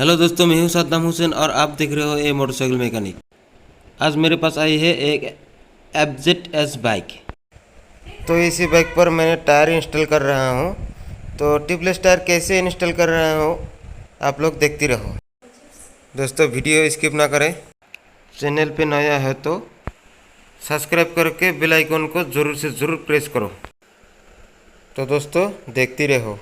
हेलो दोस्तों, मैं हूं सद्दाम हुसैन और आप देख रहे हो ए मोटरसाइकिल मैकेनिक। आज मेरे पास आई है एक एफजेड एस बाइक। तो इसी बाइक पर मैंने टायर इंस्टॉल कर रहा हूं। तो ट्यूबलेस टायर कैसे इंस्टॉल कर रहा हूं आप लोग देखते रहो। दोस्तों वीडियो स्किप ना करें। चैनल पे नया है तो सब्सक्राइब करके बेल आइकन को ज़रूर से ज़रूर प्रेस करो। तो दोस्तों देखते रहो।